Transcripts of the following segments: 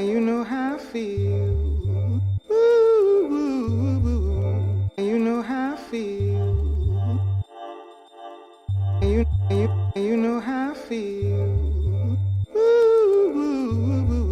You know how I feel. Ooh, ooh, ooh. You know how I feel. You know how I feel. Ooh, ooh, ooh.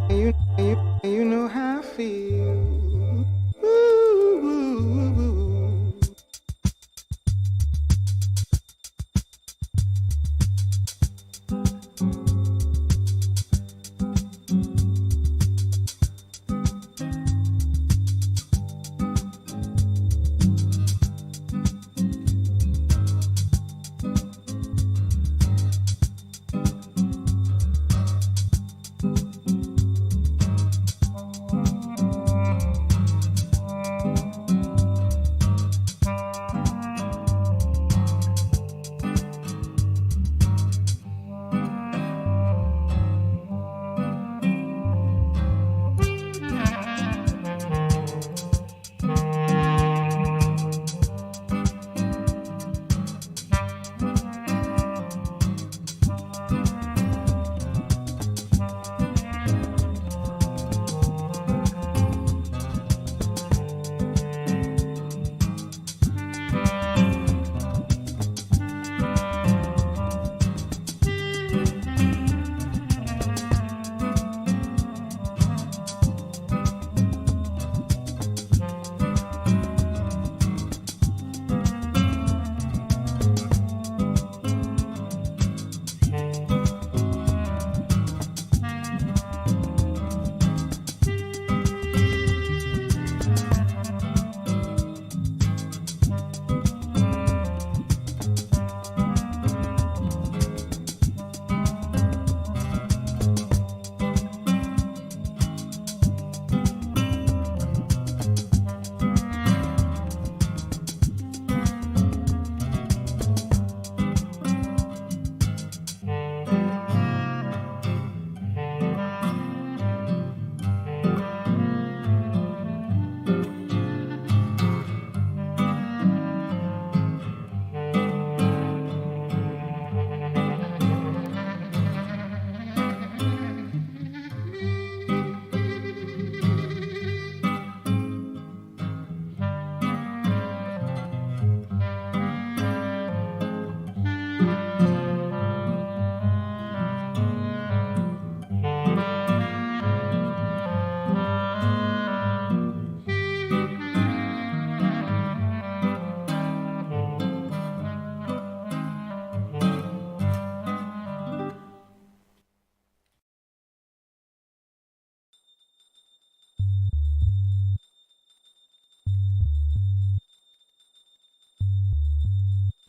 you know how I feel. Ooh, ooh, ooh.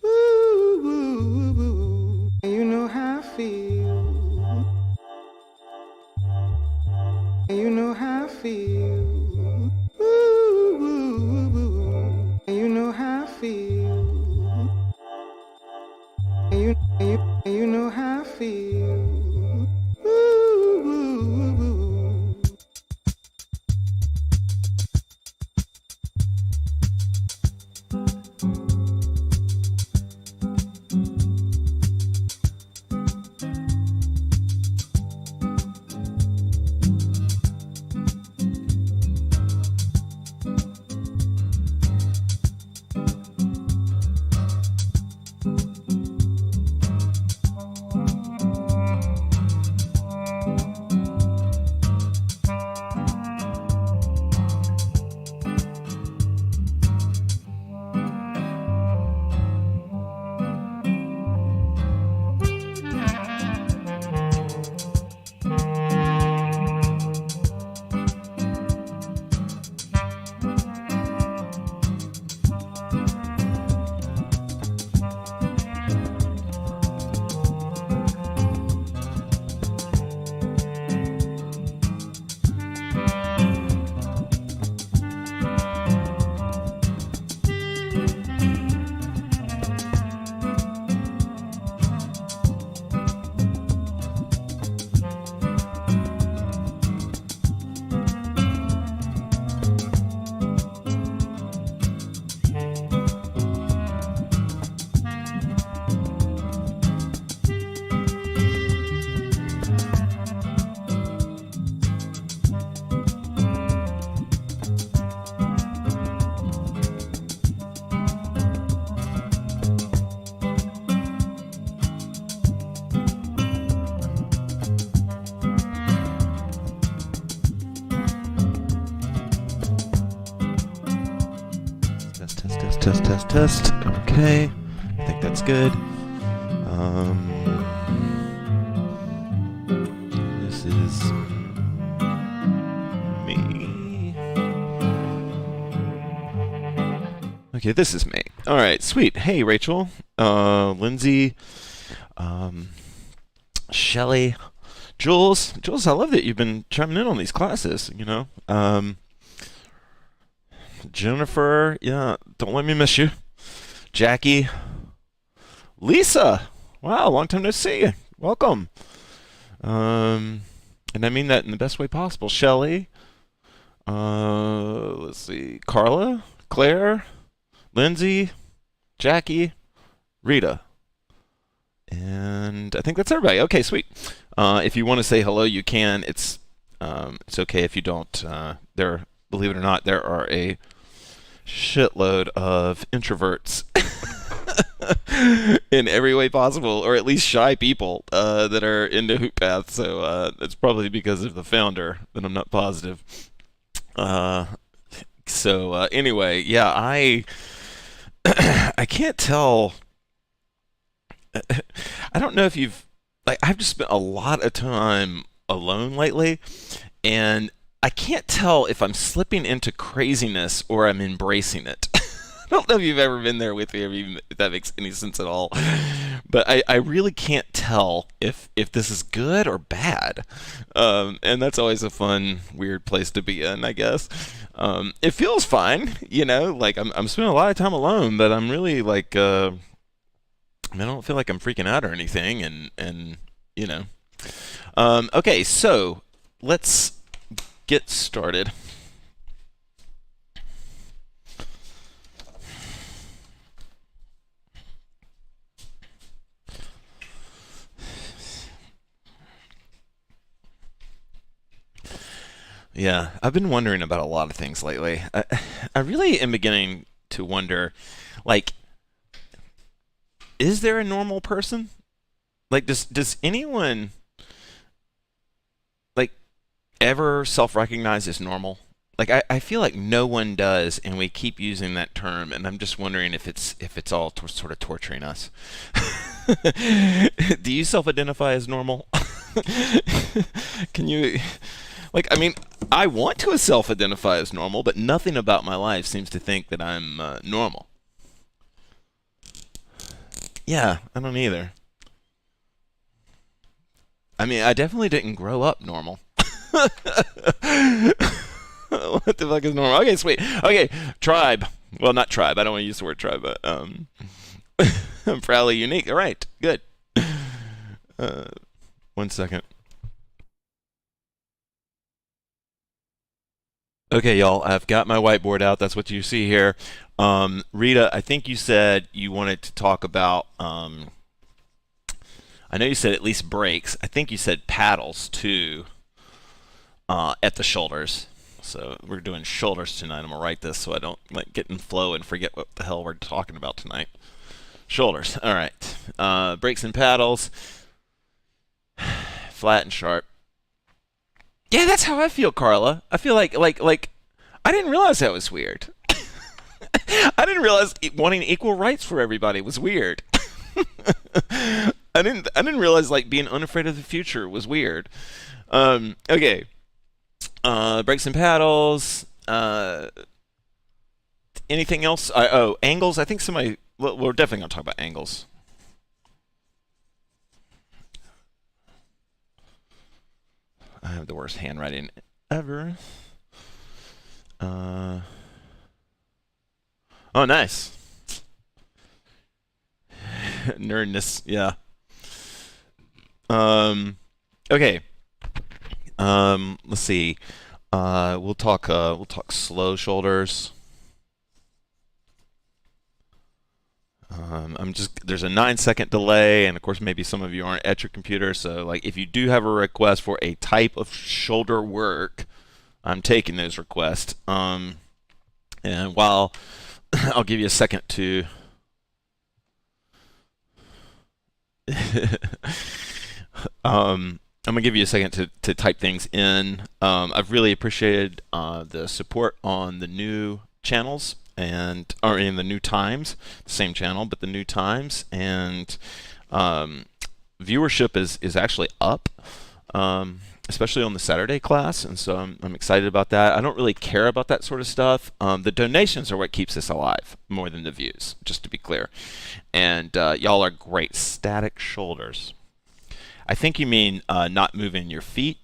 Ooh, ooh, ooh. You know how I feel. You know how I feel. Ooh, ooh, ooh. You know how I feel. You know how I feel. Ooh, ooh, ooh. test, test, test. Okay, I think that's good. This is me. Okay, this is me. All right, sweet. Hey, Rachel, Lindsay, Shelly, Jules. Jules, I love that you've been chiming in on these classes. Jennifer, yeah, don't let me miss you. Jackie, Lisa, wow, long time no see. Welcome. And I mean that in the best way possible. Shelly, let's see, Carla, Claire, Lindsay, Jackie, Rita. And I think that's everybody. Okay, sweet. If you want to say hello, you can. It's okay if you don't. Believe it or not, there are a shitload of introverts in every way possible, or at least shy people that are into HoopPath. So that's probably because of the founder, but I'm not positive. Anyway, yeah, I can't tell. I don't know if I've just spent a lot of time alone lately, and I can't tell if I'm slipping into craziness or I'm embracing it. I don't know if you've ever been there with me, if that makes any sense at all. But I really can't tell if this is good or bad. And that's always a fun, weird place to be in, I guess. It feels fine, like I'm spending a lot of time alone, but I'm really like, I don't feel like I'm freaking out or anything, and. Okay, so let's get started. Yeah, I've been wondering about a lot of things lately. I really am beginning to wonder, like, is there a normal person? Like, does anyone like ever self-recognize as normal? Like, I feel like no one does, and we keep using that term, and I'm just wondering if it's all sort of torturing us. Do you self-identify as normal? Can you, like, I mean, I want to self-identify as normal, but nothing about my life seems to think that I'm normal. Yeah, I don't either. I mean, I definitely didn't grow up normal. What the fuck is normal? Okay, sweet. Okay, tribe. Well, not tribe. I don't want to use the word tribe, but I'm proudly unique. All right, good. Uh, 1 second. Okay, y'all. I've got my whiteboard out. That's what you see here. Rita, I think you said you wanted to talk about. I know you said at least breaks. I think you said paddles too. At the shoulders. So we're doing shoulders tonight. I'm gonna write this so I don't like get in flow and forget what the hell we're talking about tonight. Shoulders. All right. Breaks and paddles. Flat and sharp. Yeah, that's how I feel, Carla. I feel like I didn't realize that was weird. I didn't realize wanting equal rights for everybody was weird. I didn't realize like being unafraid of the future was weird. Okay. Breaks and paddles. Anything else? Angles. I think somebody. Well, we're definitely gonna talk about angles. I have the worst handwriting ever. Uh. Oh, nice. Nerdness. Yeah. Okay. Let's see. We'll talk slow shoulders. There's a 9 second delay, and of course maybe some of you aren't at your computer, so like if you do have a request for a type of shoulder work, I'm taking those requests. And while I'll give you a second to I'm gonna give you a second to type things in. I've really appreciated the support on the new channels, or in the New Times, same channel, but the New Times, and um, viewership is actually up, especially on the Saturday class, and so I'm excited about that. I don't really care about that sort of stuff. The donations are what keeps us alive more than the views, just to be clear. And y'all are great. Static shoulders. I think you mean not moving your feet.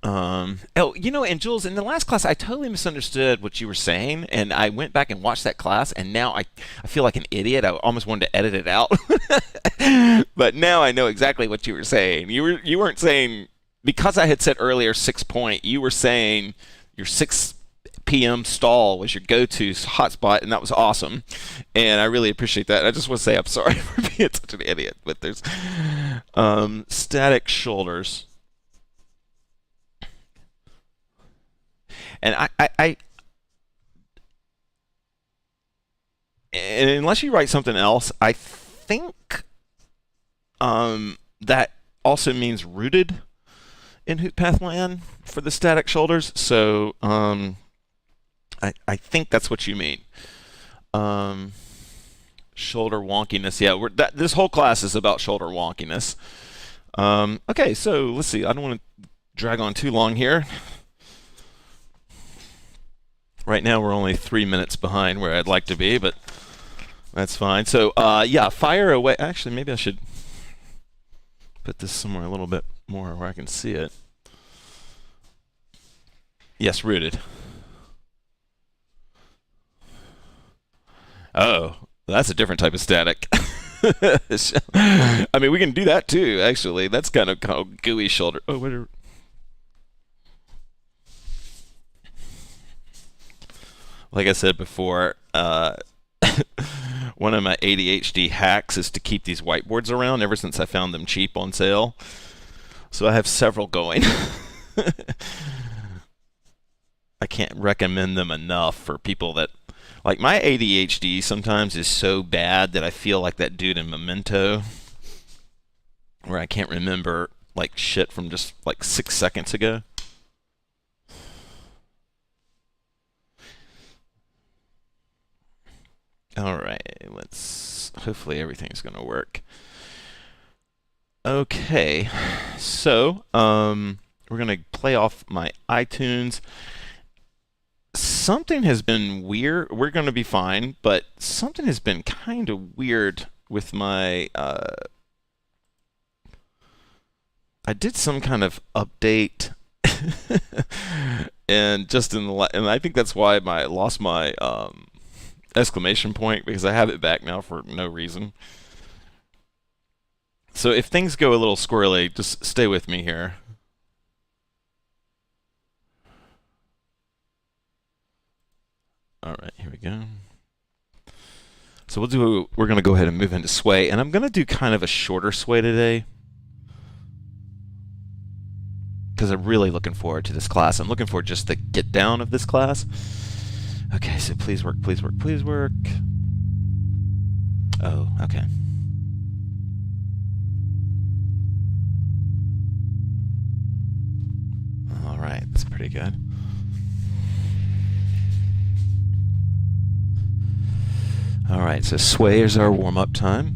And Jules, in the last class, I totally misunderstood what you were saying, and I went back and watched that class, and now I feel like an idiot. I almost wanted to edit it out, but now I know exactly what you were saying. You weren't saying, because I had said earlier 6 point. You were saying your 6 p.m. stall was your go-to hotspot, and that was awesome, and I really appreciate that. I just want to say I'm sorry for being such an idiot, but there's static shoulders. And and unless you write something else, I think that also means rooted in HoopPath land for the static shoulders. So I think that's what you mean. Shoulder wonkiness. Yeah, this whole class is about shoulder wonkiness. Okay, so let's see. I don't want to drag on too long here. Right now we're only 3 minutes behind where I'd like to be, but that's fine. So yeah, fire away. Actually, maybe I should put this somewhere a little bit more where I can see it. Yes, rooted. Oh, that's a different type of static. I mean, we can do that too, actually. That's kind of gooey shoulder. Oh, whatever. Like I said before, one of my ADHD hacks is to keep these whiteboards around ever since I found them cheap on sale. So I have several going. I can't recommend them enough for people that, like, my ADHD sometimes is so bad that I feel like that dude in Memento, where I can't remember like shit from just like 6 seconds ago. All right, hopefully everything's going to work. Okay, so we're going to play off my iTunes. Something has been weird. We're going to be fine, but something has been kind of weird with my I did some kind of update and just and I think that's why I lost my exclamation point, because I have it back now for no reason. So if things go a little squirrely, just stay with me here. All right, here we go. So we're going to go ahead and move into sway, and I'm going to do kind of a shorter sway today because I'm really looking forward to this class. I'm looking for just the get down of this class. Okay, so please work, please work, please work. Oh, okay. All right, that's pretty good. All right, so sway is our warm-up time.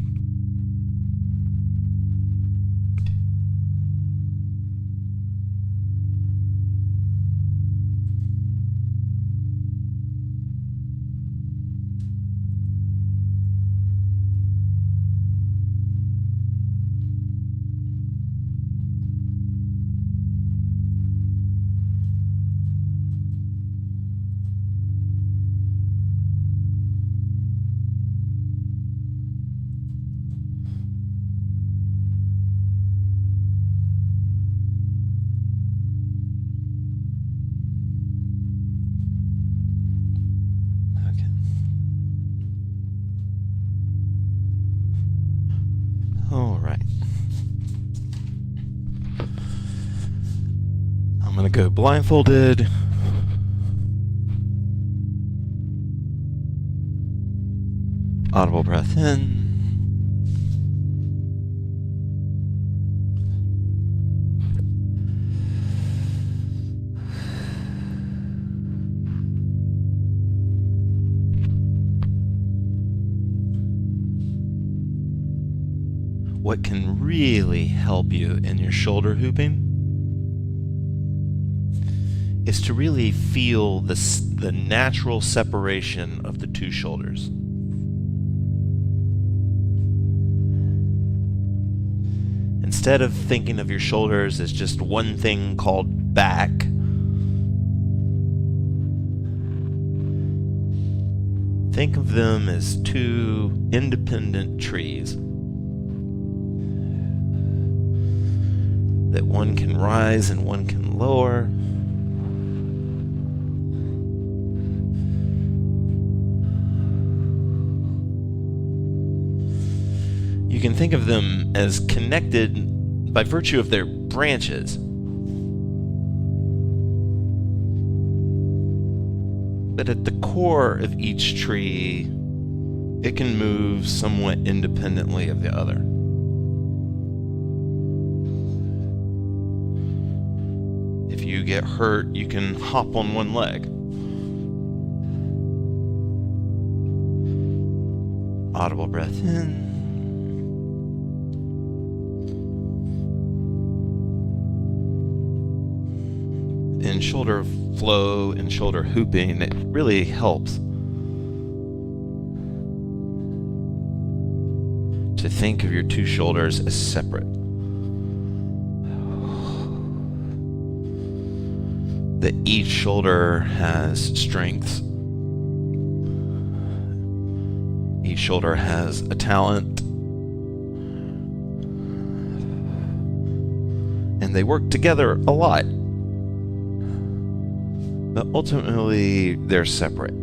I'm going to go blindfolded. Audible breath in. what can really help you in your shoulder hooping is to really feel the natural separation of the two shoulders. Instead of thinking of your shoulders as just one thing called back, think of them as two independent trees that one can rise and one can lower. You can think of them as connected by virtue of their branches. But at the core of each tree, it can move somewhat independently of the other. If you get hurt, you can hop on one leg. Audible breath in. In shoulder flow and shoulder hooping, it really helps to think of your two shoulders as separate. That each shoulder has strengths. Each shoulder has a talent. And they work together a lot. But ultimately, they're separate.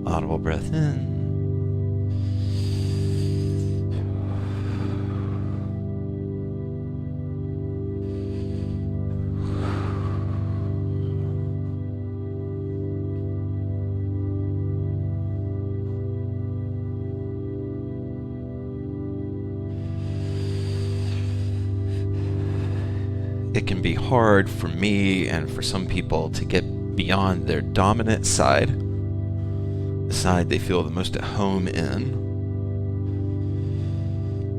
Audible breath in. It can be hard for me and for some people to get beyond their dominant side, the side they feel the most at home in.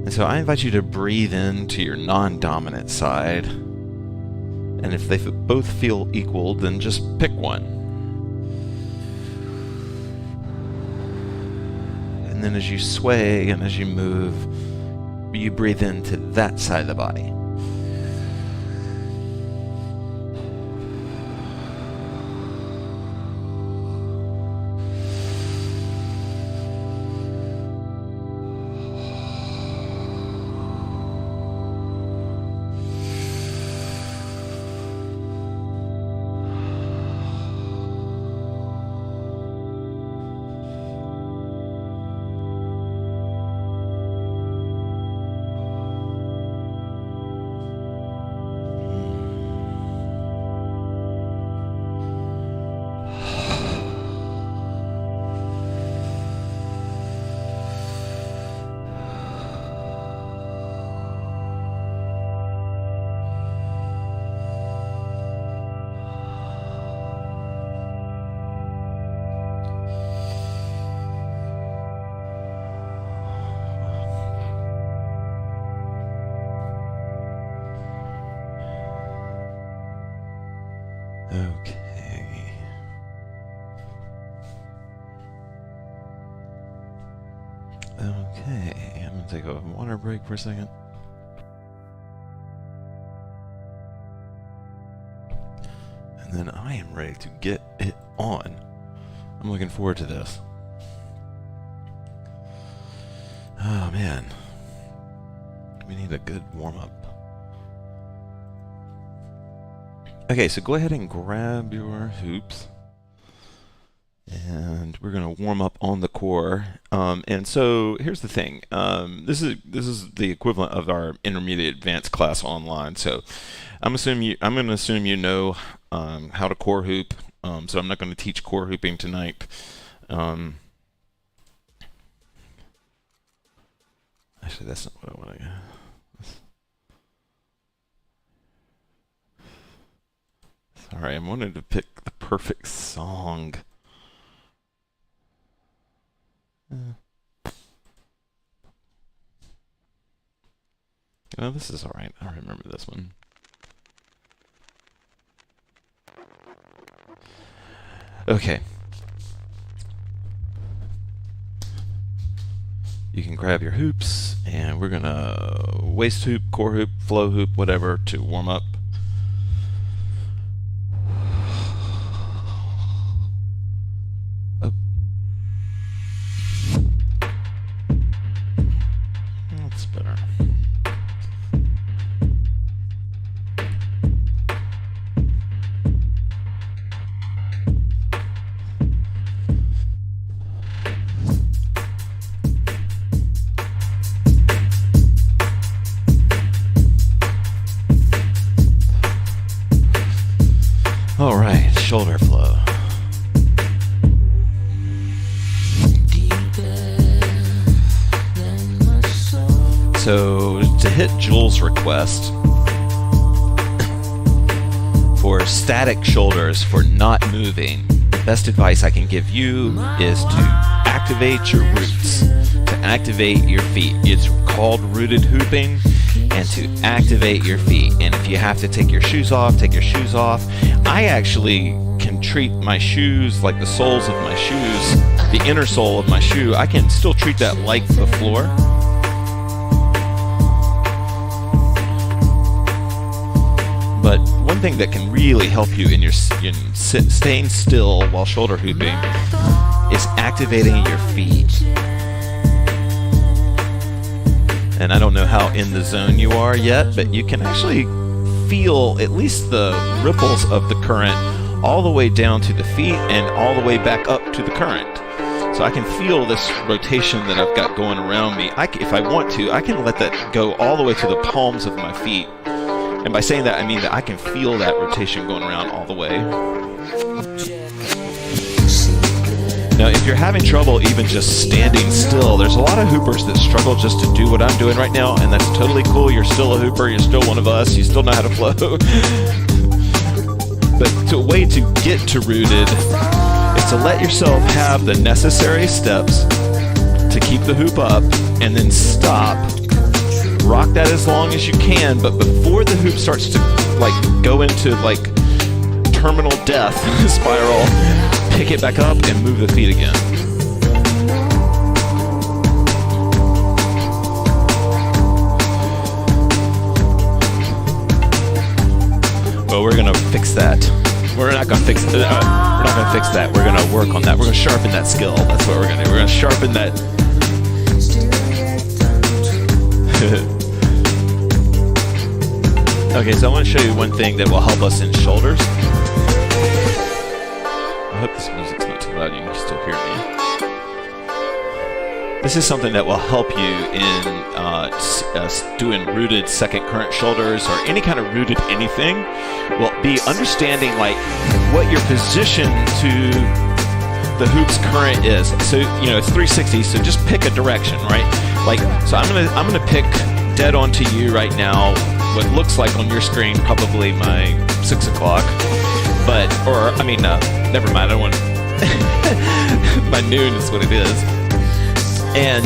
And so I invite you to breathe into your non-dominant side, and if they both feel equal, then just pick one. And then as you sway and as you move, you breathe into that side of the body. Okay. Okay, I'm gonna take a water break for a second. And then I am ready to get it on. I'm looking forward to this. Oh man. We need a good warm-up. Okay, so go ahead and grab your hoops. And we're going to warm up on the core. And so here's the thing. This is the equivalent of our intermediate advanced class online. So I'm going to assume you know how to core hoop. So I'm not going to teach core hooping tonight. Actually, that's not what I want to. Sorry, I wanted to pick the perfect song. Oh, this is alright. I remember this one. Okay. You can grab your hoops, and we're gonna waist hoop, core hoop, flow hoop, whatever, to warm up. Oh. That's better. All right, shoulder flow. So to hit Jules' request for static shoulders, for not moving, the best advice I can give you is to activate your roots, to activate your feet. It's called rooted hooping, and to activate your feet. And if you have to take your shoes off, take your shoes off. I actually can treat my shoes like the soles of my shoes, the inner sole of my shoe. I can still treat that like the floor. But one thing that can really help you in your staying still while shoulder hooping is activating your feet. And I don't know how in the zone you are yet, but you can actually feel at least the ripples of the current all the way down to the feet and all the way back up to the current. So I can feel this rotation that I've got going around me. If I want to, I can let that go all the way to the palms of my feet. And by saying that, I mean that I can feel that rotation going around all the way. Now, if you're having trouble even just standing still, there's a lot of hoopers that struggle just to do what I'm doing right now, and that's totally cool. You're still a hooper. You're still one of us. You still know how to flow. But a way to get to rooted is to let yourself have the necessary steps to keep the hoop up and then stop. Rock that as long as you can, but before the hoop starts to go into terminal death spiral, pick it back up and move the feet again. Well, we're gonna fix that. We're not gonna fix that. We're gonna work on that. We're gonna sharpen that skill. That's what we're gonna do. We're gonna sharpen that. Okay, so I want to show you one thing that will help us in shoulders. I hope this music's not too loud. You can still hear me. This is something that will help you in doing rooted second current shoulders or any kind of rooted anything. Will be understanding what your position to the hoop's current is. So it's 360. So just pick a direction, right? So I'm gonna pick dead onto you right now. What looks like on your screen probably my 6 o'clock, never mind. I don't want my noon is what it is, and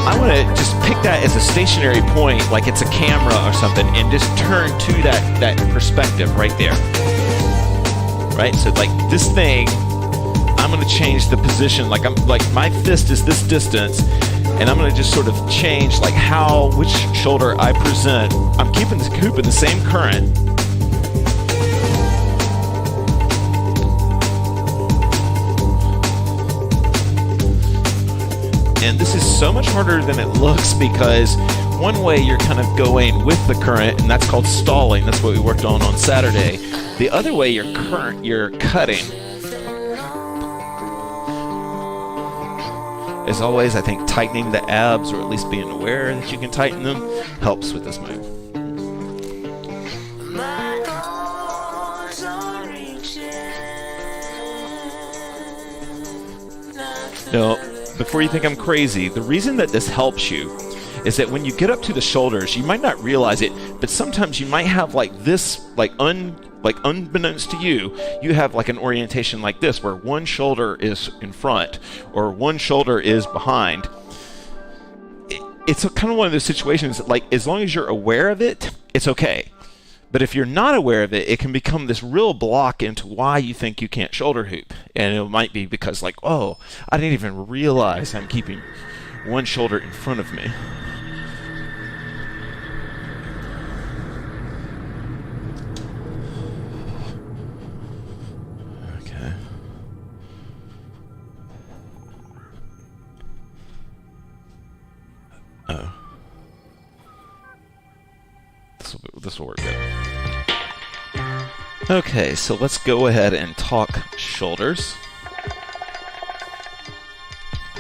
I want to just pick that as a stationary point, like it's a camera or something, and just turn to that perspective right there. Right, so this thing, I'm going to change the position. My fist is this distance. And I'm going to just sort of change which shoulder I present. I'm keeping the hoop in the same current. And this is so much harder than it looks because one way you're kind of going with the current, and that's called stalling. That's what we worked on Saturday. The other way you're cutting. As always, I think tightening the abs, or at least being aware that you can tighten them, helps with this move. Now, before you think I'm crazy, the reason that this helps you is that when you get up to the shoulders, you might not realize it, but sometimes you might have like this, like unbeknownst to you, you have like an orientation like this, where one shoulder is in front or one shoulder is behind. It's kind of one of those situations that, like, as long as you're aware of it, it's okay. But if you're not aware of it, it can become this real block into why you think you can't shoulder hoop. And it might be because, like, oh, I didn't even realize I'm keeping one shoulder in front of me. Okay. Oh. This will work good. Okay, so let's go ahead and talk shoulders.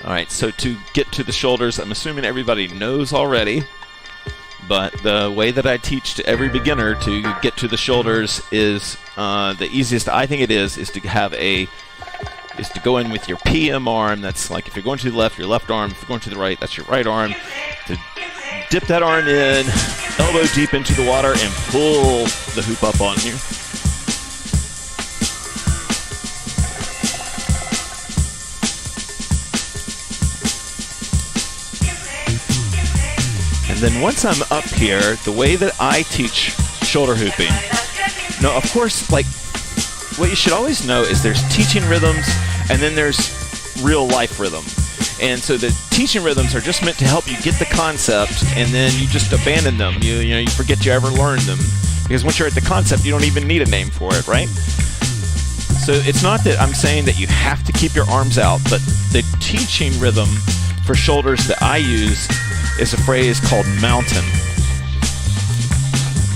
Alright, so to get to the shoulders, I'm assuming everybody knows already, but the way that I teach to every beginner to get to the shoulders is the easiest I think it is to have is to go in with your PM arm. That's like if you're going to the left, your left arm. If you're going to the right, that's your right arm. To dip that arm in, elbow deep into the water, and pull the hoop up on you. And then once I'm up here, the way that I teach shoulder hooping, now of course, like, what you should always know is there's teaching rhythms and then there's real life rhythm. And so the teaching rhythms are just meant to help you get the concept, and then you just abandon them. You forget you ever learned them. Because once you're at the concept, you don't even need a name for it, right? So it's not that I'm saying that you have to keep your arms out, but the teaching rhythm for shoulders that I use is a phrase called mountain.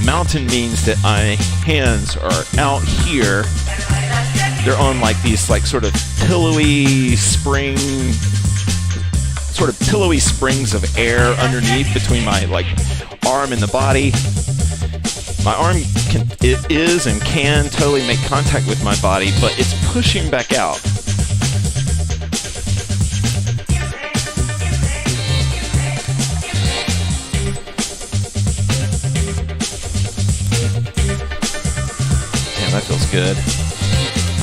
Mountain means that my hands are out here. They're on like these like sort of pillowy springs of air underneath between my like arm and the body. My arm is and can totally make contact with my body, but it's pushing back out. Damn, that feels good.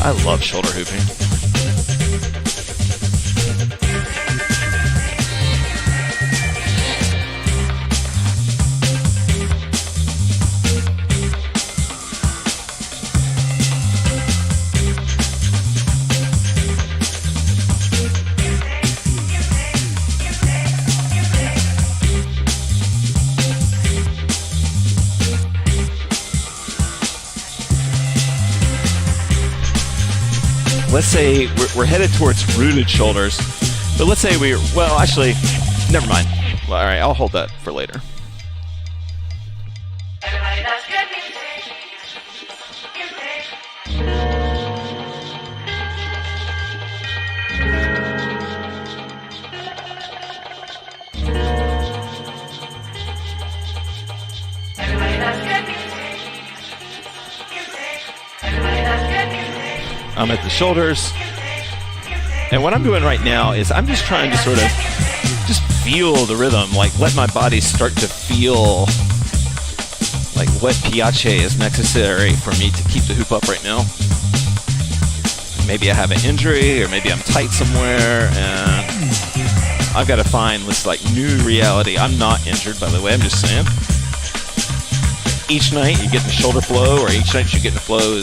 I love shoulder hooping. Let's say we're headed towards rooted shoulders, but let's say actually, never mind. Well, all right, I'll hold that for later. I'm at the shoulders, and what I'm doing right now is I'm just trying to sort of just feel the rhythm, like let my body start to feel like what piace is necessary for me to keep the hoop up right now. Maybe I have an injury, or maybe I'm tight somewhere, and I've got to find this like new reality. I'm not injured, by the way, I'm just saying. Each night you get the shoulder flow, or each night you get the flow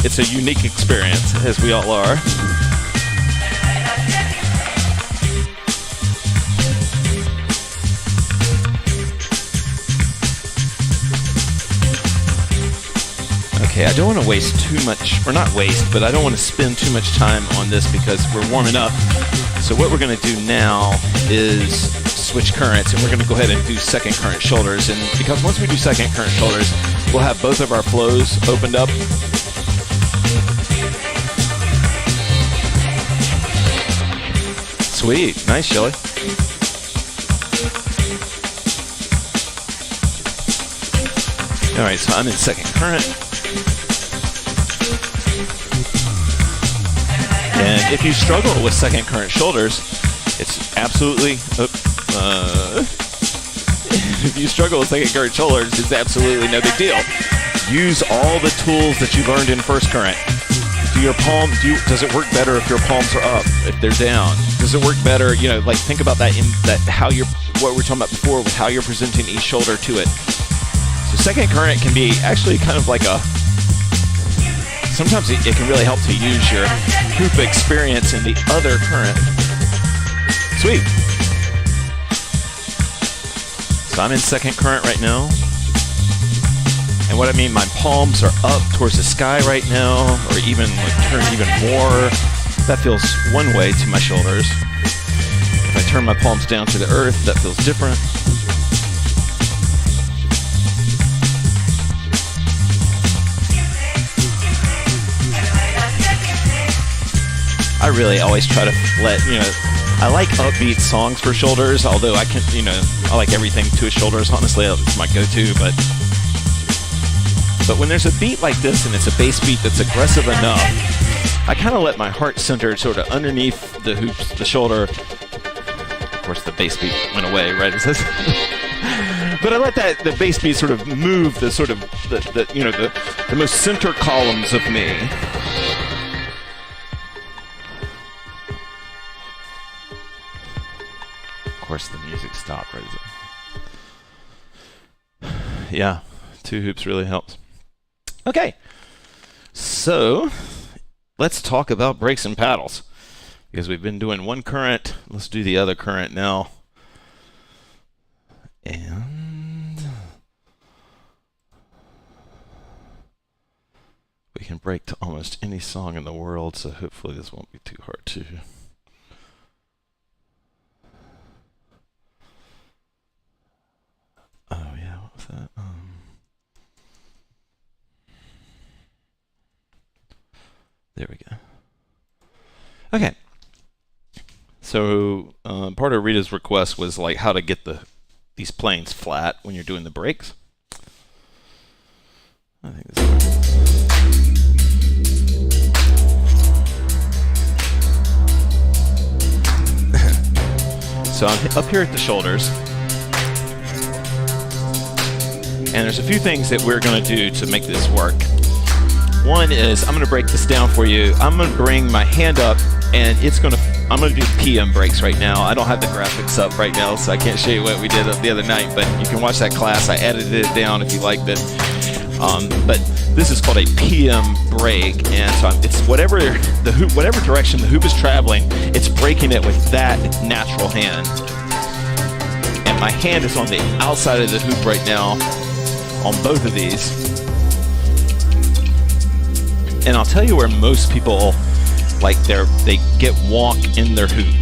it's a unique experience, as we all are. Okay, I don't want to waste too much, or not waste, but I don't want to spend too much time on this because we're warming up. So what we're going to do now is switch currents, and we're going to go ahead and do second current shoulders. And because once we do second current shoulders, we'll have both of our flows opened up. Sweet. Nice, Shelly. All right, so I'm in second current. And if you struggle with second current shoulders, It's absolutely, if you struggle with second current shoulders, it's absolutely no big deal. Use all the tools that you learned in first current. Does it work better if your palms are up, if they're down? Does it work better, like think about that what we were talking about before with how you're presenting each shoulder to it. So second current can be actually kind of like sometimes it can really help to use your hoop experience in the other current. Sweet. So I'm in second current right now. And what I mean, my palms are up towards the sky right now, or even turned even more. That feels one way to my shoulders. If I turn my palms down to the earth, that feels different. I really always try to I like upbeat songs for shoulders, although I like everything to shoulders, honestly, it's my go-to, but when there's a beat like this and it's a bass beat that's aggressive enough, I kind of let my heart center sort of underneath the hoops, the shoulder. Of course, the bass beat went away, right? But I let the bass beat sort of move the sort of the most center columns of me. Of course, the music stopped, right? Yeah, two hoops really helps. Okay, so let's talk about brakes and paddles, because we've been doing one current. Let's do the other current now. And we can break to almost any song in the world, so hopefully this won't be too hard to. Oh yeah, what was that? There we go. Okay. So part of Rita's request was like how to get these planes flat when you're doing the brakes. I think this works. So I'm up here at the shoulders. And there's a few things that we're going to do to make this work. One is I'm going to break this down for you. I'm going to bring my hand up, and I'm going to do PM breaks right now. I don't have the graphics up right now, so I can't show you what we did the other night, but you can watch that class. I edited it down if you liked it. But this is called a PM break, and so it's whatever direction the hoop is traveling, it's breaking it with that natural hand. And my hand is on the outside of the hoop right now on both of these. And I'll tell you where most people they get wonk in their hoop.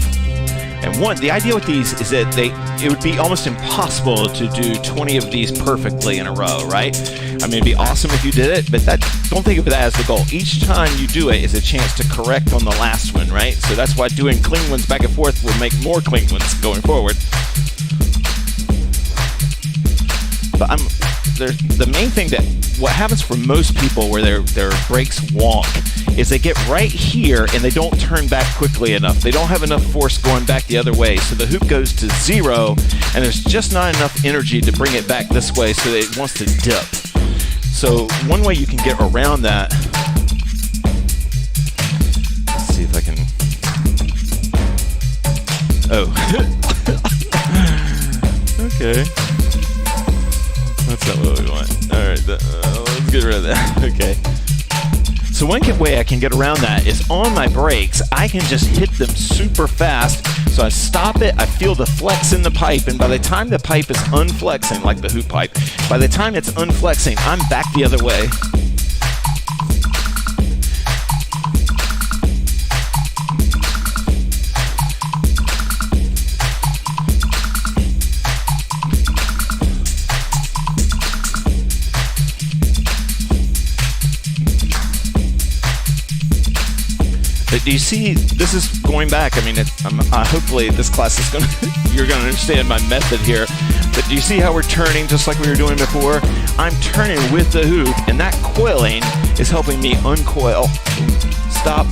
And the idea with these is that it would be almost impossible to do 20 of these perfectly in a row, right? I mean, it'd be awesome if you did it, but don't think of that as the goal. Each time you do it is a chance to correct on the last one, right? So that's why doing clean ones back and forth will make more clean ones going forward. But the main thing that what happens for most people where their brakes wonk is they get right here and they don't turn back quickly enough. They don't have enough force going back the other way, so the hoop goes to zero and there's just not enough energy to bring it back this way, so it wants to dip. So one way you can get around that, let's see if I can, okay. That's not what we want. All right, let's get rid of that. Okay. So one way I can get around that is on my brakes, I can just hit them super fast. So I stop it, I feel the flex in the pipe, and by the time the pipe is unflexing, like the hoop pipe, by the time it's unflexing, I'm back the other way. But do you see, this is going back, I mean, hopefully this class is you're going to understand my method here, but do you see how we're turning just like we were doing before? I'm turning with the hoop, and that coiling is helping me uncoil. Stop,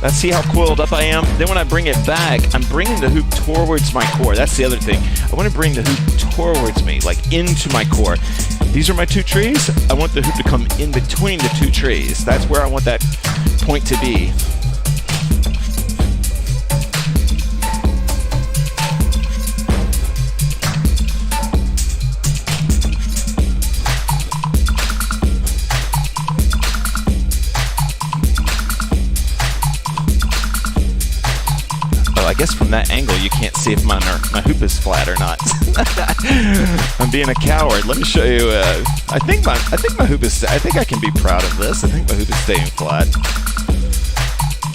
Let's see how coiled up I am. Then when I bring it back, I'm bringing the hoop towards my core. That's the other thing. I want to bring the hoop towards me, like into my core. These are my two trees. I want the hoop to come in between the two trees. That's where I want that point to be. I guess from that angle you can't see if my hoop is flat or not. I'm being a coward. Let me show you. I think my hoop is. I think I can be proud of this. I think my hoop is staying flat.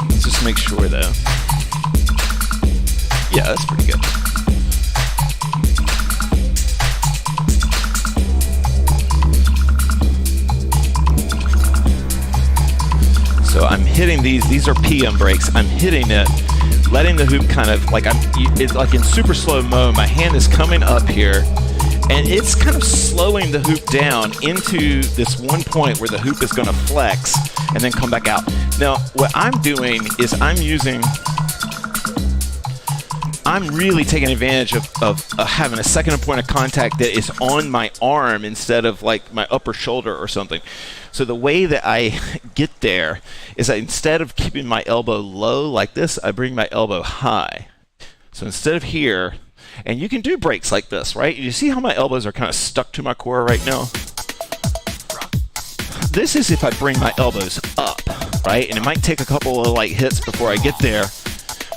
Let's just make sure though. Yeah, that's pretty good. So I'm hitting these. These are PM breaks. I'm hitting it. Letting the hoop kind of like it's like in super slow mo. My hand is coming up here, and it's kind of slowing the hoop down into this one point where the hoop is going to flex and then come back out. Now, what I'm doing is I'm really taking advantage of having a second point of contact that is on my arm instead of like my upper shoulder or something. So the way that I get there is that instead of keeping my elbow low like this, I bring my elbow high. So instead of here, and you can do breaks like this, right? You see how my elbows are kind of stuck to my core right now? This is if I bring my elbows up, right? And it might take a couple of like hits before I get there.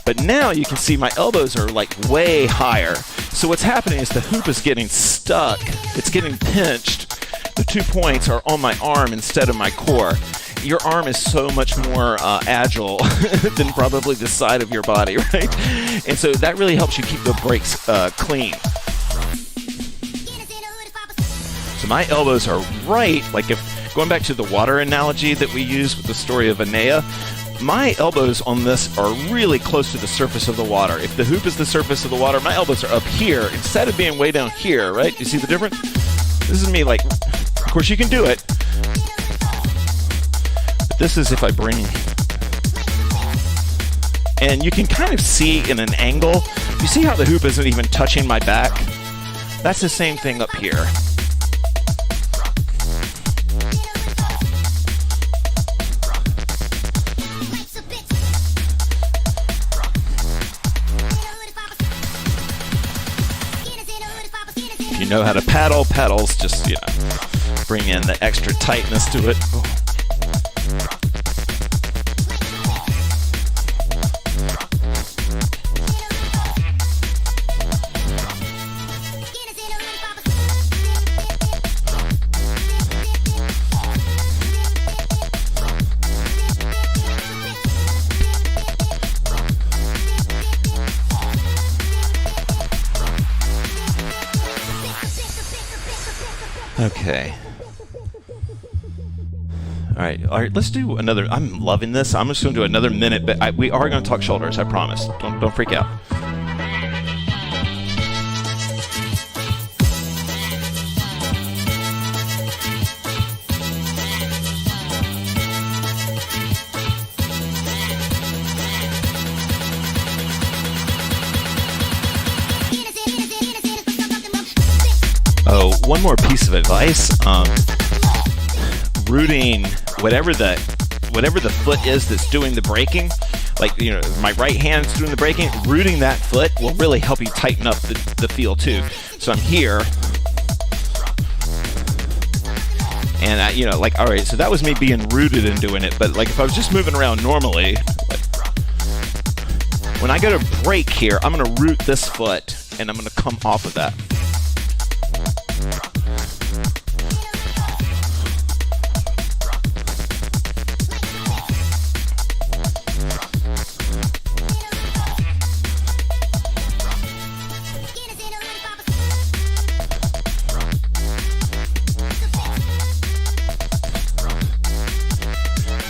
But now you can see my elbows are like way higher. So what's happening is the hoop is getting stuck. It's getting pinched. The 2 points are on my arm instead of my core. Your arm is so much more agile than probably the side of your body, right? And so that really helps you keep the breaks clean. So my elbows are right, like if going back to the water analogy that we use with the story of Aeneas, my elbows on this are really close to the surface of the water. If the hoop is the surface of the water, my elbows are up here instead of being way down here, right? You see the difference? This is me like, of course you can do it, but this is if I bring, and you can kind of see in an angle, you see how the hoop isn't even touching my back? That's the same thing up here. If you know how to paddle, paddles just, bring in the extra tightness to it. Oh. Okay. All right, let's do another. I'm loving this. I'm just going to do another minute, but we are going to talk shoulders, I promise. Don't freak out. Oh, one more piece of advice. Rooting whatever the foot is that's doing the braking, like my right hand's doing the braking, rooting that foot will really help you tighten up the feel too. So I'm here, and all right, so that was me being rooted and doing it, but like if I was just moving around normally, when I go to brake here, I'm going to root this foot and I'm going to come off of that.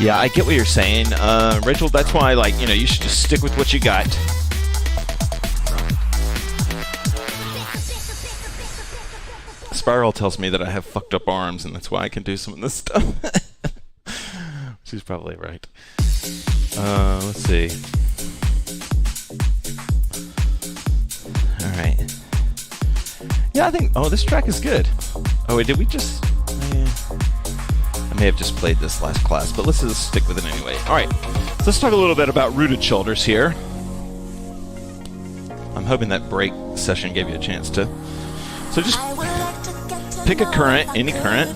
Yeah, I get what you're saying, Rachel. That's why, you should just stick with what you got. Spiral tells me that I have fucked up arms, and that's why I can do some of this stuff. She's probably right. Let's see. All right. Yeah, I think. Oh, this track is good. Oh wait, did we just? I may have just played this last class, but let's just stick with it anyway. All right. So let's talk a little bit about rooted shoulders here. I'm hoping that break session gave you a chance to. So just pick a current, any current.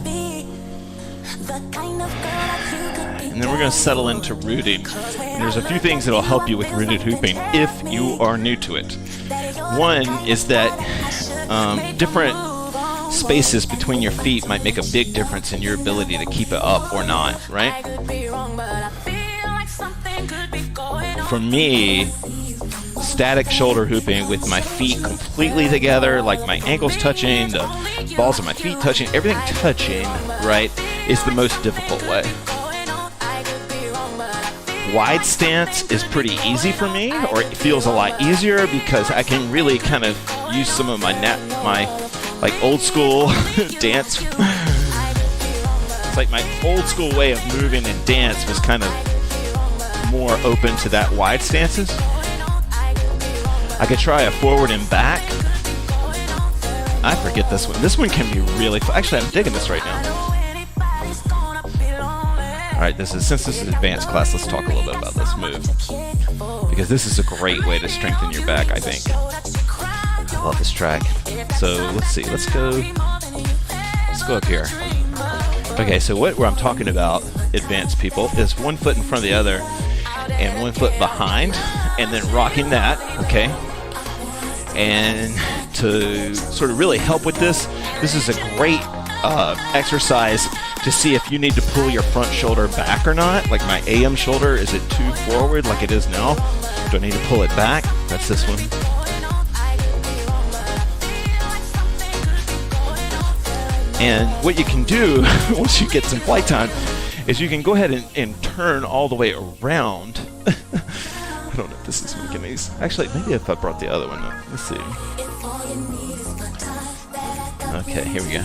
And then we're going to settle into rooting. And there's a few things that will help you with rooted hooping if you are new to it. One is that different spaces between your feet might make a big difference in your ability to keep it up or not, right? For me, static shoulder hooping with my feet completely together, like my ankles touching, the balls of my feet touching, everything touching, right, is the most difficult way. Wide stance is pretty easy for me, or it feels a lot easier because I can really kind of use some of my like old school dance. It's like my old school way of moving and dance was kind of more open to that wide stances. I could try a forward and back. I forget this one. This one can be really fun. Actually, I'm digging this right now. All right, since this is advanced class, let's talk a little bit about this move, because this is a great way to strengthen your back, I think. I love this track. So let's see. Let's go up here. Okay, so what I'm talking about, advanced people, is 1 foot in front of the other and 1 foot behind, and then rocking that, okay? And to sort of really help with this is a great exercise to see if you need to pull your front shoulder back or not. Like my AM shoulder, is it too forward like it is now? Do I need to pull it back? That's this one. And what you can do once you get some flight time is you can go ahead and turn all the way around. I don't know if this is making these. Actually, maybe if I brought the other one up. Let's see. Okay, here we go.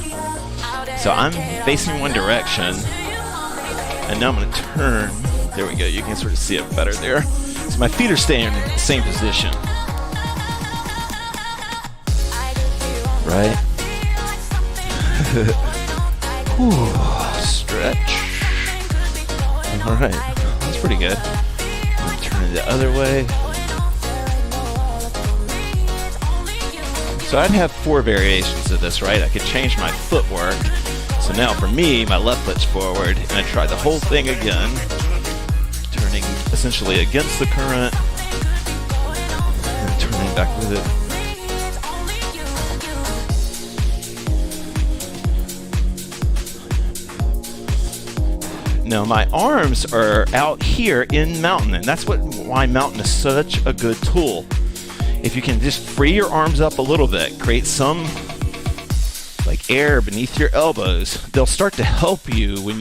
So I'm facing one direction, and now I'm going to turn. There we go. You can sort of see it better there. So my feet are staying in the same position. Right? Whew, stretch. All right, that's pretty good. I'm turning the other way. So I'd have 4 variations of this, right? I could change my footwork. So now for me, my left foot's forward, and I try the whole thing again, turning essentially against the current, and turning back with it. Now my arms are out here in mountain, and that's why mountain is such a good tool. If you can just free your arms up a little bit, create some like air beneath your elbows, they'll start to help you when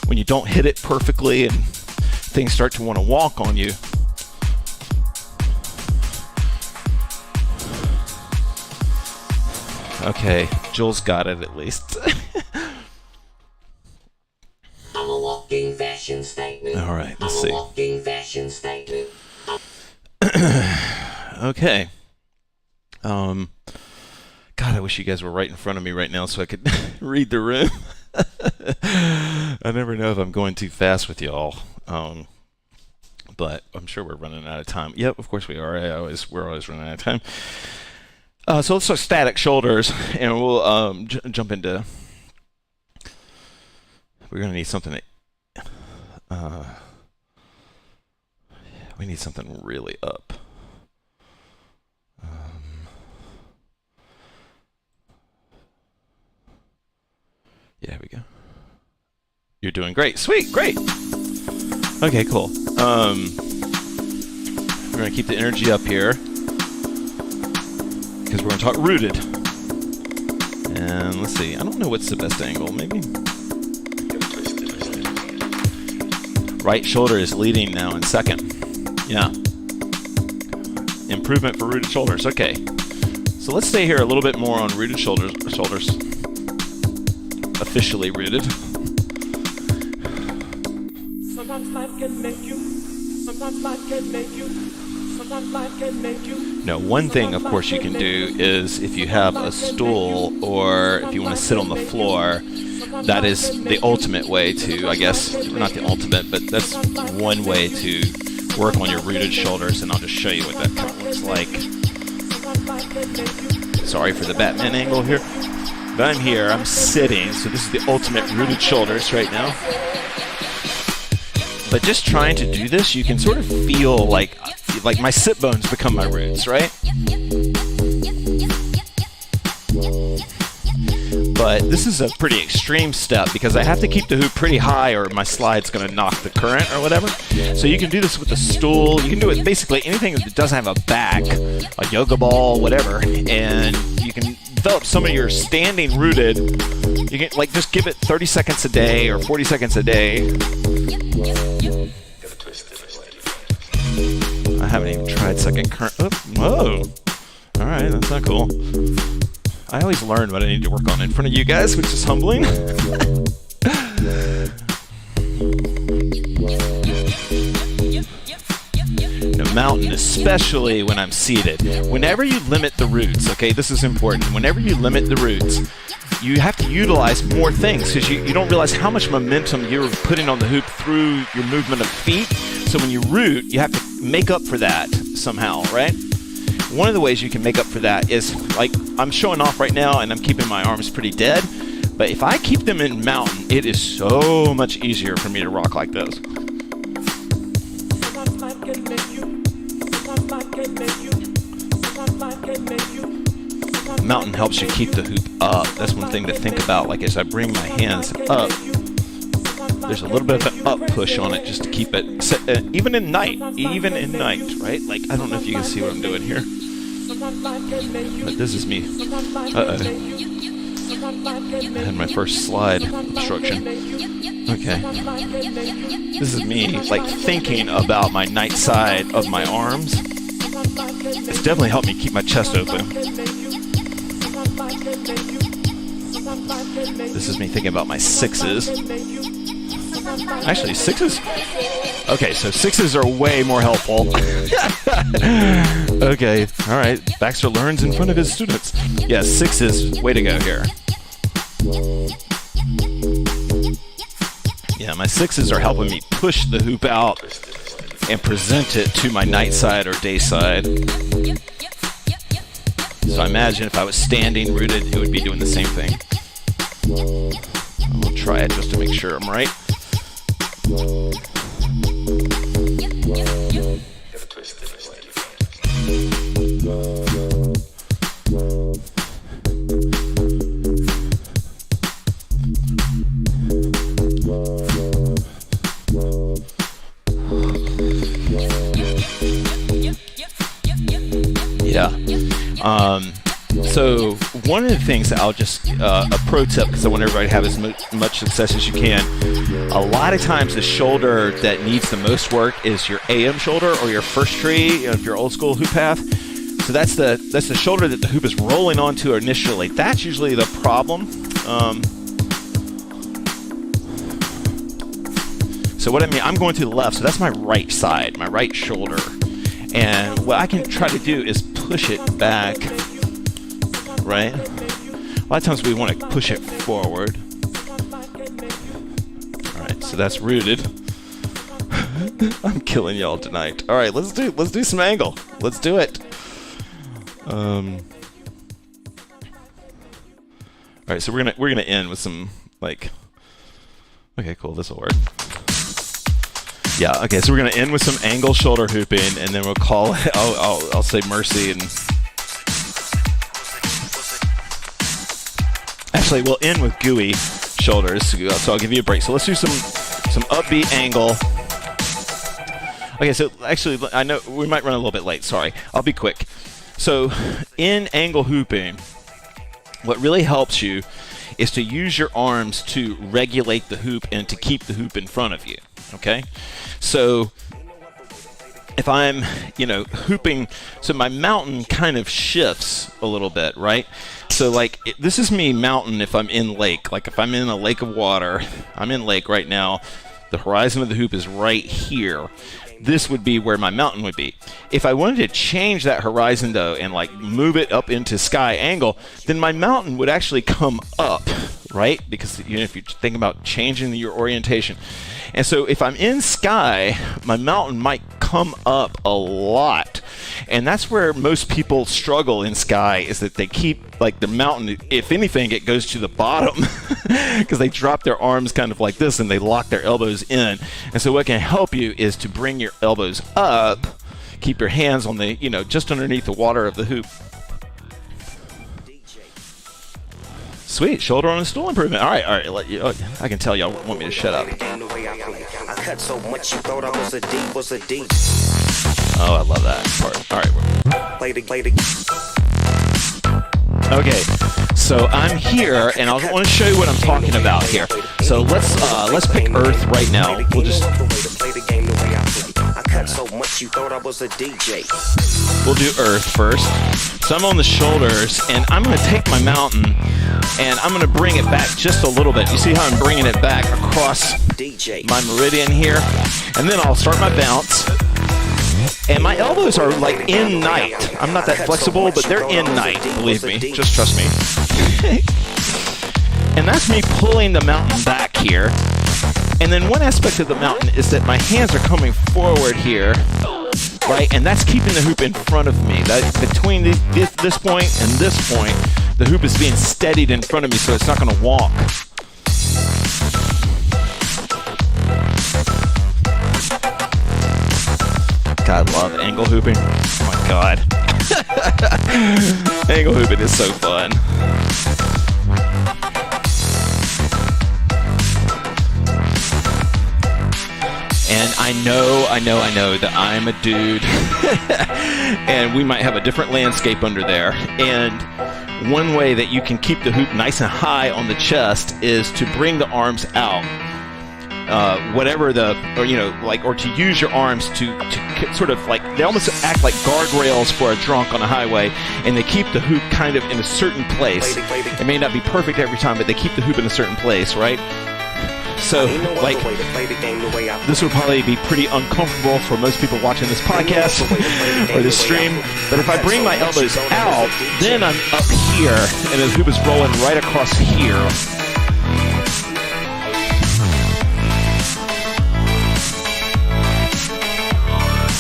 when you don't hit it perfectly and things start to want to walk on you. Okay, Jules got it at least. I'm a walking fashion statement. All right, let's see. I'm a walking fashion statement. Okay. God, I wish you guys were right in front of me right now so I could read the room. I never know if I'm going too fast with y'all. But I'm sure we're running out of time. Yep, of course we are. We're always running out of time. So let's start static shoulders, and we'll jump into. We're gonna need something that. We need something really up. Yeah, here we go. You're doing great. Sweet, great. Okay, cool. We're gonna keep the energy up here because we're gonna talk rooted. And let's see. I don't know what's the best angle. Maybe. Right shoulder is leading now in second. Yeah. Improvement for rooted shoulders. Okay. So let's stay here a little bit more on rooted shoulders. Officially rooted. Sometimes life Now, one thing, of course, you can do is if you have a stool or if you want to sit on the floor, that is the ultimate way to, I guess, not the ultimate, but that's one way to work on your rooted shoulders, and I'll just show you what that kind of looks like. Sorry for the Batman angle here. But I'm here, I'm sitting, so this is the ultimate rooted shoulders right now. But just trying to do this, you can sort of feel like my sit bones become my roots, right? But this is a pretty extreme step because I have to keep the hoop pretty high or my slide's going to knock the current or whatever. So you can do this with a stool. You can do it basically anything that doesn't have a back, a yoga ball, whatever. And you can develop some of your standing rooted. You can just give it 30 seconds a day or 40 seconds a day. I haven't even tried second current. Oh, whoa. All right, that's not cool. I always learn what I need to work on in front of you guys, which is humbling. No, mountain, especially when I'm seated. Whenever you limit the roots, okay, this is important. Whenever you limit the roots, you have to utilize more things because you don't realize how much momentum you're putting on the hoop through your movement of feet. So when you root, you have to make up for that somehow, right? One of the ways you can make up for that is, like, I'm showing off right now and I'm keeping my arms pretty dead, but if I keep them in mountain, it is so much easier for me to rock like this. Mountain helps you keep the hoop up. That's one thing to think about. Like, as I bring my hands up, there's a little bit of an up push on it just to keep it set, even in night, right? Like, I don't know if you can see what I'm doing here, but this is me. I had my first slide obstruction. Okay. This is me, like, thinking about my night side of my arms. It's definitely helped me keep my chest open. This is me thinking about my sixes. Actually, sixes? Okay, so sixes are way more helpful. Okay, all right. Baxter learns in front of his students. Yeah, sixes, way to go here. Yeah, my sixes are helping me push the hoop out and present it to my night side or day side. So I imagine if I was standing rooted, it would be doing the same thing. We'll try it just to make sure I'm right. Yeah. So one of the things that I'll just, a pro tip, because I want everybody to have as much success as you can, a lot of times the shoulder that needs the most work is your AM shoulder or your first tree, if you're old school HoopPath. So that's the shoulder that the hoop is rolling onto initially. That's usually the problem. So what I mean, I'm going to the left, so that's my right side, my right shoulder. And what I can try to do is push it back, right? A lot of times we want to push it forward. All right, so that's rooted. I'm killing y'all tonight. All right, let's do some angle. Let's do it. All right, so we're gonna end with some, like, okay, cool, this will work. Yeah, okay, so we're gonna end with some angle shoulder hooping, and then we'll call it. I'll say mercy, and actually we'll end with gooey shoulders. So I'll give you a break. So let's do some upbeat angle. Okay, so actually I know we might run a little bit late. Sorry, I'll be quick. So in angle hooping, what really helps you is to use your arms to regulate the hoop and to keep the hoop in front of you. Okay, so if I'm, hooping, so my mountain kind of shifts a little bit, right? So like, this is me mountain if I'm in lake. Like if I'm in a lake of water, I'm in lake right now. The horizon of the hoop is right here. This would be where my mountain would be. If I wanted to change that horizon though and like move it up into sky angle, then my mountain would actually come up, right? Because if you think about changing your orientation. And so if I'm in sky, my mountain might come up a lot. And that's where most people struggle in sky, is that they keep like the mountain, if anything, it goes to the bottom because they drop their arms kind of like this and they lock their elbows in. And so what can help you is to bring your elbows up, keep your hands on the, just underneath the water of the hoop. Sweet, shoulder on a stool improvement. All right. I can tell y'all want me to shut up. I cut so much you thought I was a D. Oh, I love that part. All right. Play the. Okay, so I'm here, and I want to show you what I'm talking about here. So let's pick Earth right now. We'll just. I cut so much you thought I was a DJ. We'll do Earth first. So I'm on the shoulders, and I'm going to take my mountain, and I'm going to bring it back just a little bit. You see how I'm bringing it back across my meridian here? And then I'll start my bounce. And my elbows are like in night. I'm not that flexible, but they're in night, believe me. Just trust me. And that's me pulling the mountain back here. And then one aspect of the mountain is that my hands are coming forward here, right? And that's keeping the hoop in front of me. Between this point and this point, the hoop is being steadied in front of me, so it's not going to walk. God, I love angle hooping. Oh my God. Angle hooping is so fun. And I know that I'm a dude and we might have a different landscape under there. And one way that you can keep the hoop nice and high on the chest is to bring the arms out. Or to use your arms to sort of like, they almost act like guardrails for a drunk on a highway, and they keep the hoop kind of in a certain place. It may not be perfect every time, but they keep the hoop in a certain place, right? So, like, this would probably be pretty uncomfortable for most people watching this podcast or this stream, but if I bring my elbows out, then I'm up here, and the hoop is rolling right across here.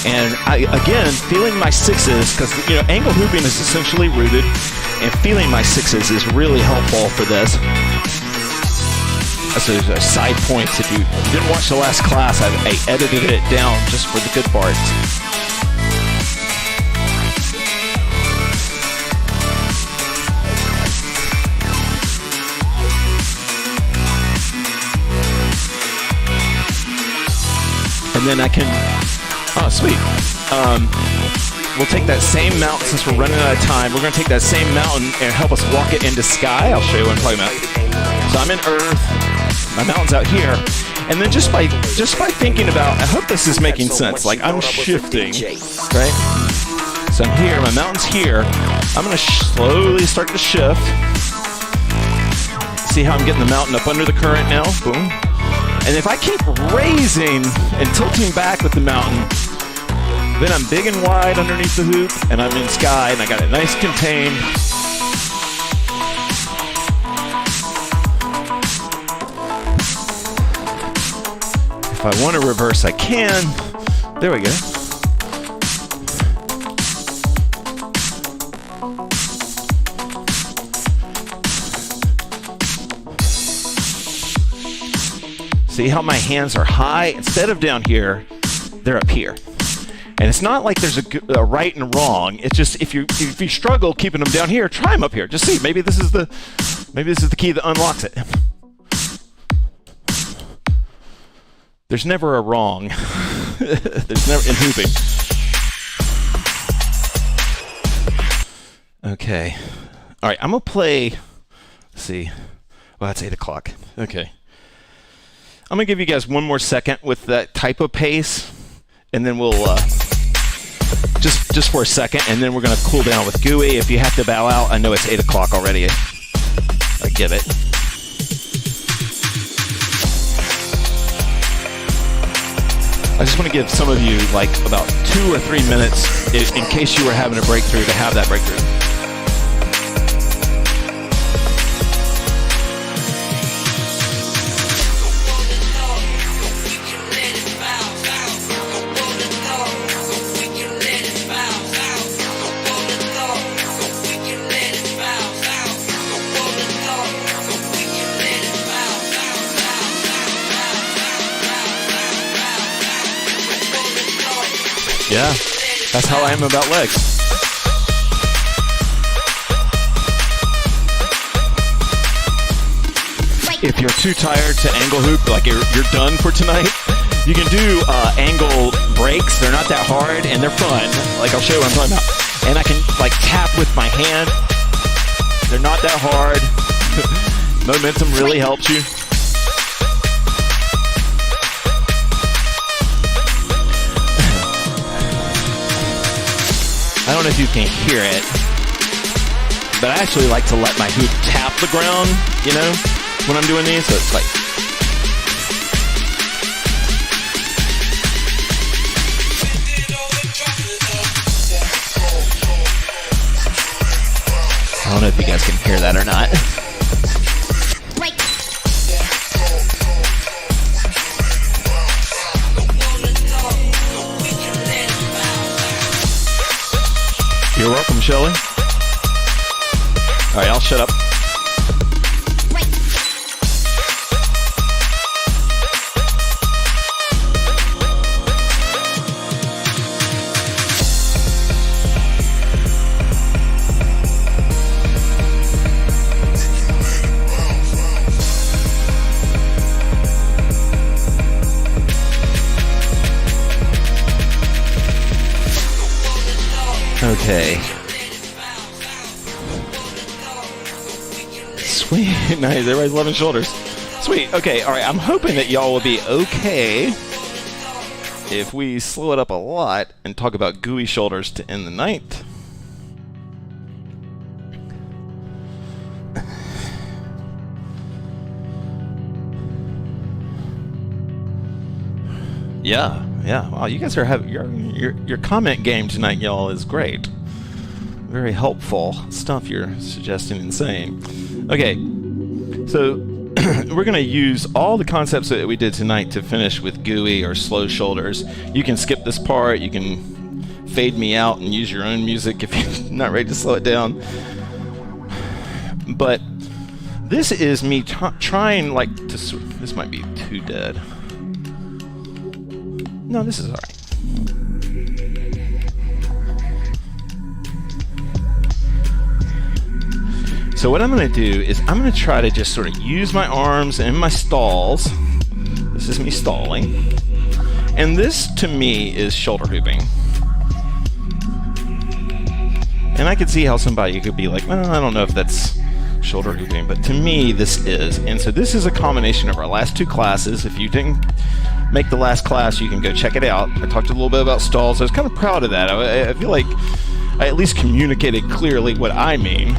And again, feeling my sixes, because angle hooping is essentially rooted, and feeling my sixes is really helpful for this. So there's side points. If you didn't watch the last class, I edited it down just for the good parts. And then I can, oh sweet. We'll take that same mountain, since we're running out of time, we're going to take that same mountain and help us walk it into sky. I'll show you what I'm talking about. So I'm in Earth, my mountain's out here, and then just by thinking about, I hope this is making sense, like I'm shifting, right? So I'm here, my mountain's here, I'm going to slowly start to shift. See how I'm getting the mountain up under the current now? Boom. And if I keep raising and tilting back with the mountain, then I'm big and wide underneath the hoop, and I'm in sky, and I got it nice contained. If I want to reverse, I can. There we go. See how my hands are high? Instead of down here, they're up here. And it's not like there's a right and wrong. It's just if you struggle keeping them down here, try them up here. Just see. Maybe this is the key that unlocks it. There's never a wrong. There's never in hooping. Okay. All right. I'm gonna play. Let's see. Well, that's 8 o'clock. Okay. I'm gonna give you guys one more second with that type of pace, and then we'll just for a second, and then we're gonna cool down with GUI. If you have to bow out, I know it's 8 o'clock already. I get it. I just want to give some of you like about 2 or 3 minutes in case you were having a breakthrough to have that breakthrough. Yeah, that's how I am about legs. If you're too tired to angle hoop, like you're done for tonight, you can do angle breaks. They're not that hard and they're fun. Like I'll show you what I'm talking about. And I can like tap with my hand. They're not that hard. Momentum really helps you. I don't know if you can hear it, but I actually like to let my hoop tap the ground, you know, when I'm doing these, so it's like... I don't know if you guys can hear that or not. You're welcome, Shelley. All right, I'll shut up. Okay. Sweet. Nice. Everybody's loving shoulders. Sweet. Okay. All right. I'm hoping that y'all will be okay if we slow it up a lot and talk about gooey shoulders to end the night. Yeah. Wow, you guys are having your comment game tonight, y'all, is great. Very helpful stuff you're suggesting and saying. Okay, so we're going to use all the concepts that we did tonight to finish with gooey or slow shoulders. You can skip this part. You can fade me out and use your own music if you're not ready to slow it down. But this is me trying like to... This might be too dead. No, this is all right. So what I'm going to do is I'm going to try to just sort of use my arms and my stalls. This is me stalling. And this, to me, is shoulder hooping. And I could see how somebody could be like, well, I don't know if that's shoulder hooping, but to me, this is. And so this is a combination of our last two classes. If you didn't make the last class, you can go check it out. I talked a little bit about stalls. I was kind of proud of that. I feel like I at least communicated clearly what I mean.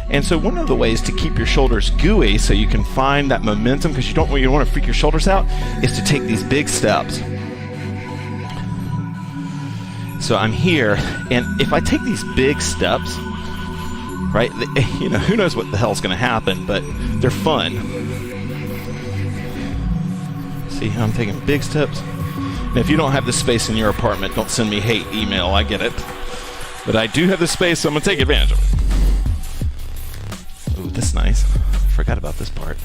And so one of the ways to keep your shoulders gooey so you can find that momentum, because you don't want to freak your shoulders out, is to take these big steps. So I'm here, and if I take these big steps, right, you know, who knows what the hell's going to happen, but they're fun. See how I'm taking big steps? And if you don't have the space in your apartment, don't send me hate email, I get it. But I do have the space, so I'm going to take advantage of it. Ooh, that's nice. Forgot about this part.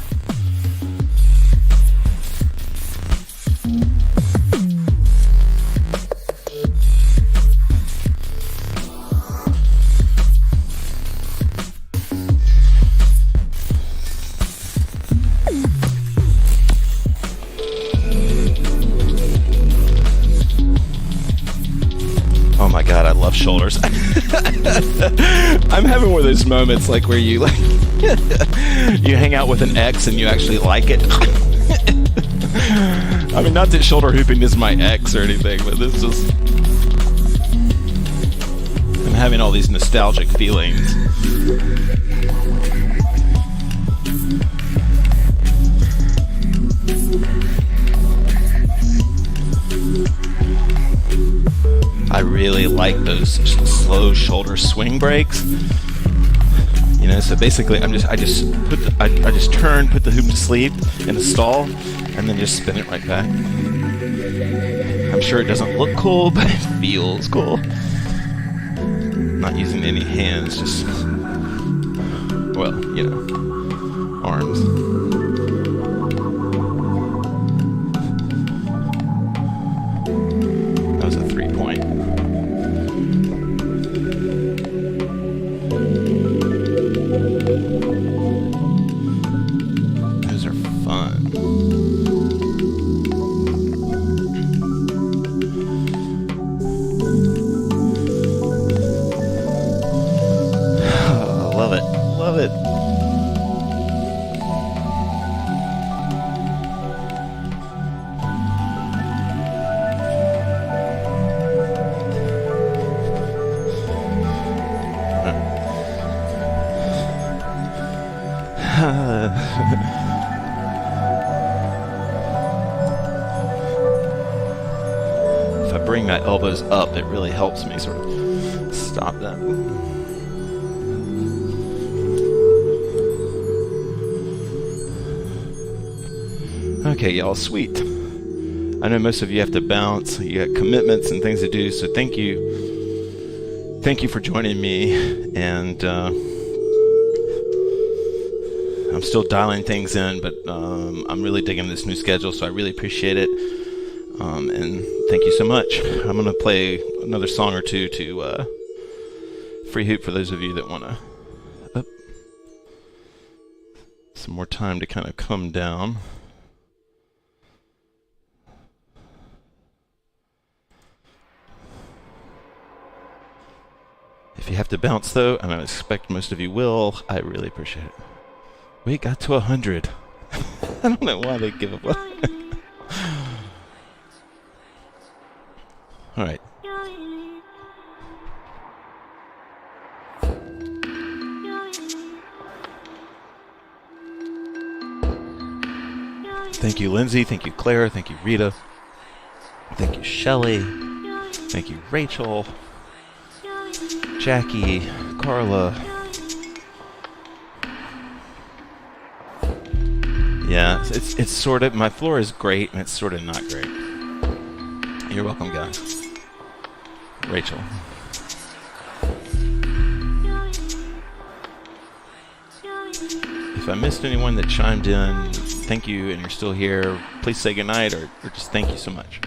Oh my god, I love shoulders. I'm having one of those moments like where you like you hang out with an ex and you actually like it. I mean, not that shoulder hooping is my ex or anything, but this is... I'm having all these nostalgic feelings. I really like those slow shoulder swing breaks. You know, so basically I just turn, put the hoop to sleep in a stall, and then just spin it right back. I'm sure it doesn't look cool, but it feels cool. Not using any hands, just, well, you know, arms. That was a 3-point. Those are fun. Oh, love it. Love it. If I bring my elbows up, it really helps me sort of stop that. Okay, y'all, sweet. I know most of you have to bounce, you got commitments and things to do, so thank you. Thank you for joining me, and I'm still dialing things in, but I'm really digging this new schedule, so I really appreciate it. And thank you so much. I'm going to play another song or two to free hoop for those of you that want to some more time to kind of come down. If you have to bounce though, and I expect most of you will, I really appreciate it. We got to 100. I don't know why they give up. All right. Thank you, Lindsay. Thank you, Claire. Thank you, Rita. Thank you, Shelly. Thank you, Rachel. Jackie, Carla. Yeah, it's sort of, my floor is great and it's sort of not great. You're welcome, guys. Rachel. If I missed anyone that chimed in, thank you, and you're still here. Please say goodnight or just thank you so much.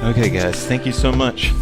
Okay, guys, thank you so much.